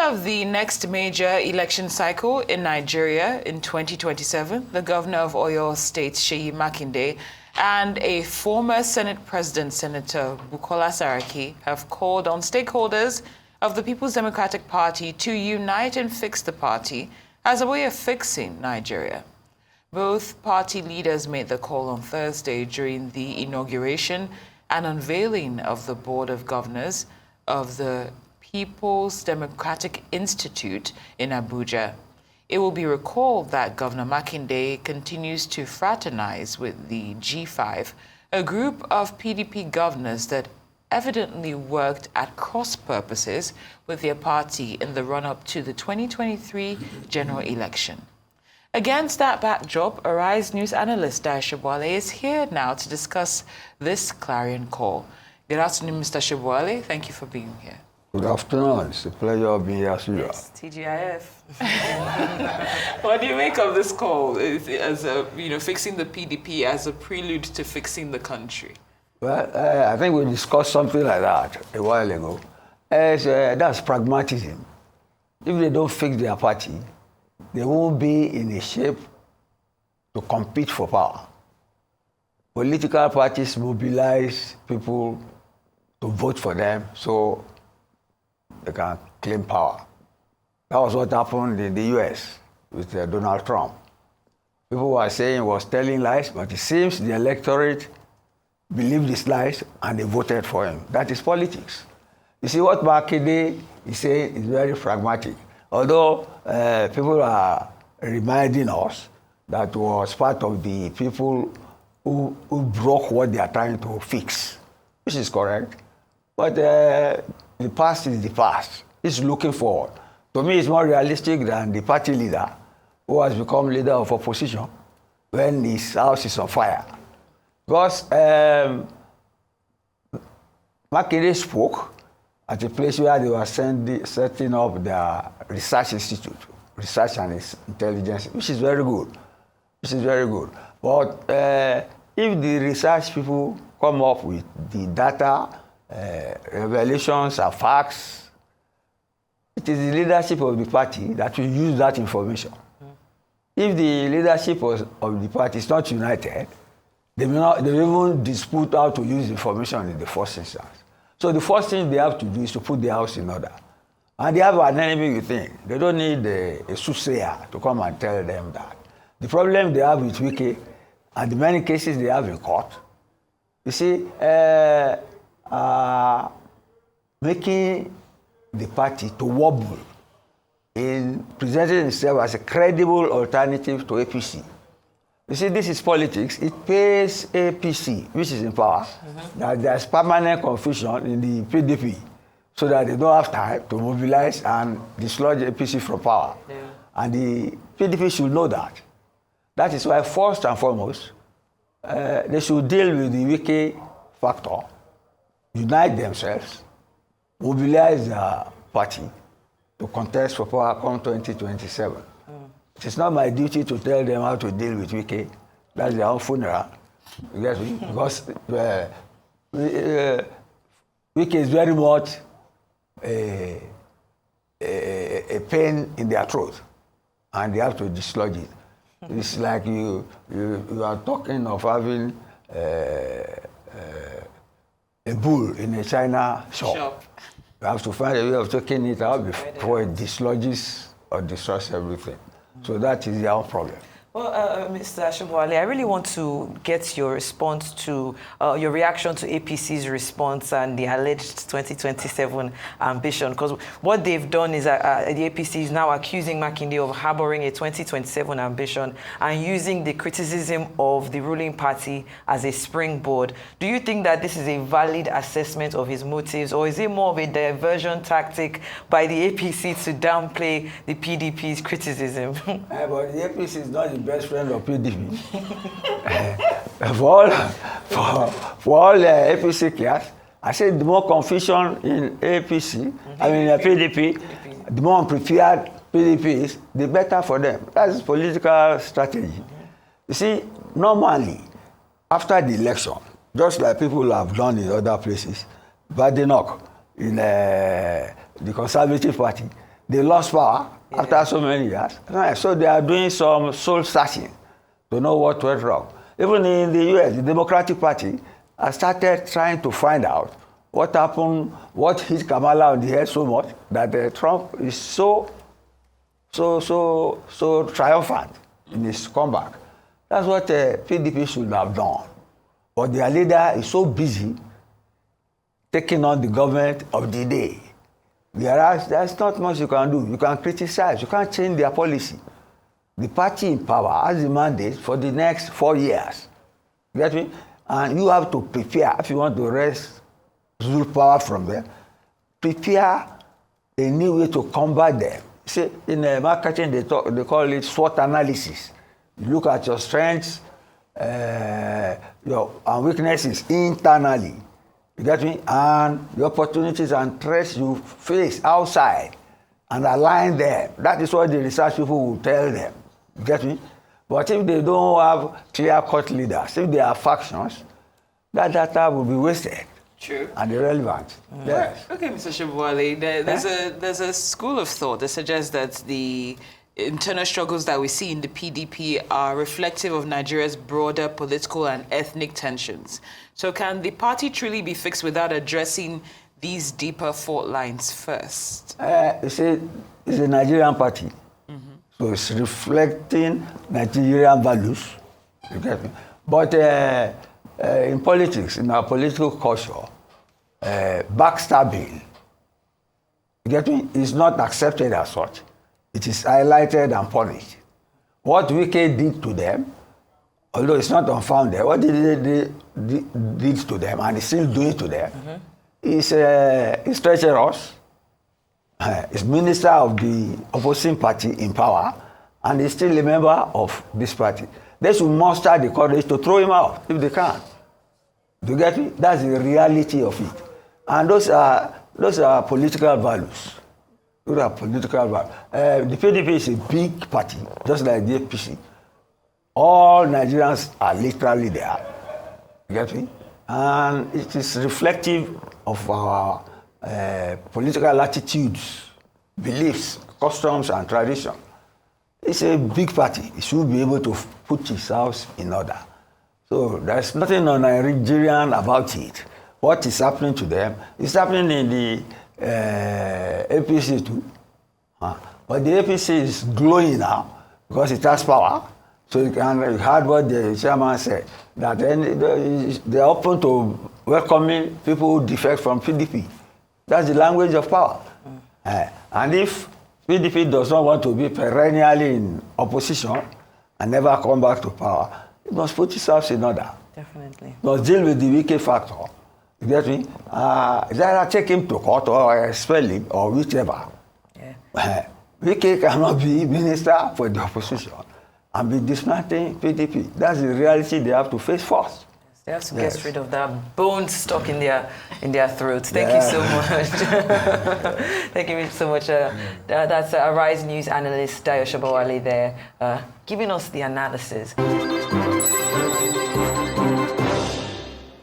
of the next major election cycle in Nigeria in 2027, the governor of Oyo State, Makinde, and a former Senate President, Senator Bukola Saraki, have called on stakeholders of the People's Democratic Party to unite and fix the party as a way of fixing Nigeria. Both party leaders made the call on Thursday during the inauguration and unveiling of the Board of Governors of the People's Democratic Institute in Abuja. It will be recalled that Governor Makinde continues to fraternize with the G5, a group of PDP governors that evidently worked at cross purposes with their party in the run-up to the 2023 general election. Against that backdrop, Arise News analyst Dayo Sobowale is here now to discuss this clarion call. Good afternoon, Mr. Sobowale. Thank you for being here. Good afternoon. It's a pleasure being here as usual. Yes, TGIF. What do you make of this call as fixing the PDP as a prelude to fixing the country? Well, I think we discussed something like that a while ago. That's pragmatism. If they don't fix their party, they won't be in a shape to compete for power. Political parties mobilize people to vote for them, so they can claim power. That was what happened in the US with Donald Trump. People were saying he was telling lies, but it seems the electorate believed his lies and they voted for him. That is politics. You see, what Makinde is saying is very pragmatic. Although people are reminding us that was part of the people who broke what they are trying to fix, which is correct. But the past is the past. It's looking forward. To me, it's more realistic than the party leader who has become leader of opposition when his house is on fire. Because Makinde spoke at a place where they were setting up their research institute, research and intelligence, which is very good. Which is very good. But if the research people come up with the data, revelations and facts, it is the leadership of the party that will use that information. If the leadership of the party is not united, they will even dispute how to use information in the first instance. So the first thing they have to do is to put their house in order. And they have an enemy within. They don't need a soothsayer to come and tell them that. The problem they have with Wike, and the many cases they have in court, you see, making the party to wobble in presenting itself as a credible alternative to APC. You see, this is politics. It pays APC, which is in power, that there's permanent confusion in the PDP, so that they don't have time to mobilize and dislodge APC from power. Yeah. And the PDP should know that. That is why, first and foremost, they should deal with the Wike factor, unite themselves, mobilize their party to contest for power come 2027. It is not my duty to tell them how to deal with Wike. That's their own funeral. You get me? Because Wike is very much a pain in their throat, and they have to dislodge it. It's like you are talking of having a bull in a China shop. You have to find a way of taking it out before it dislodges or destroys everything. So that is their own problem. Well, Mr. Sobowale, I really want to get your response to, your reaction to APC's response and the alleged 2027 ambition. Because what they've done is the APC is now accusing Makinde of harboring a 2027 ambition and using the criticism of the ruling party as a springboard. Do you think that this is a valid assessment of his motives, or is it more of a diversion tactic by the APC to downplay the PDP's criticism? But the APC is not the best friend of PDP. for all APC class, I said the more confusion in APC, PDP, the more unprepared PDP is, the better for them. That's political strategy. You see, normally, after the election, just like people have done in other places, Badenoch, in the Conservative Party, They lost power after so many years. So they are doing some soul searching to know what went wrong. Even in the US, the Democratic Party has started trying to find out what happened, what hit Kamala on the head so much that Trump is so triumphant in his comeback. That's what PDP should have done. But their leader is so busy taking on the government of the day. Whereas there's not much you can do. You can criticize. You can't change their policy. The party in power has the mandate for the next 4 years. You get me? And you have to prepare, if you want to wrest power from them, prepare a new way to combat them. See, in marketing, they call it SWOT analysis. You look at your strengths and weaknesses internally. You get me? And the opportunities and threats you face outside and align them. That is what the research people will tell them. You get me? But if they don't have clear-cut leaders, if they are factions, that data will be wasted. True. And irrelevant. Yes. Okay, Mr. Sobowale, there's a school of thought that suggests that the internal struggles that we see in the PDP are reflective of Nigeria's broader political and ethnic tensions. So can the party truly be fixed without addressing these deeper fault lines first? You see, it's a Nigerian party. So it's reflecting Nigerian values. You get me? But in politics, in our political culture, backstabbing, you get me, is not accepted as such. It is highlighted and punished. What Wike did to them, although it's not unfounded, what did to them, and is still doing to them, is treacherous. Is minister of the opposing party in power, and is still a member of this party. They should muster the courage to throw him out if they can. Do you get me? That's the reality of it. And those are political values. Those are political values. The PDP is a big party, just like the APC. All Nigerians are literally there. You get me? And it is reflective of our political attitudes, beliefs, customs, and tradition. It's a big party. It should be able to put its house in order. So there's nothing un-Nigerian about it. What is happening to them is happening in the APC too. But the APC is glowing now because it has power. So you heard what the chairman said, that they are open to welcoming people who defect from PDP. That's the language of power. And if PDP does not want to be perennially in opposition and never come back to power, it must put itself in order. Definitely. It must deal with the Wike factor. You get me? Either take him to court or expel him or whichever. Yeah. Wike cannot be minister for the opposition and be dismantling PDP. That's the reality they have to face first. They have to get rid of that bone stuck in their throats. Thank you so much. Thank you so much. That's Arise News analyst Dayo Sobowale there, giving us the analysis.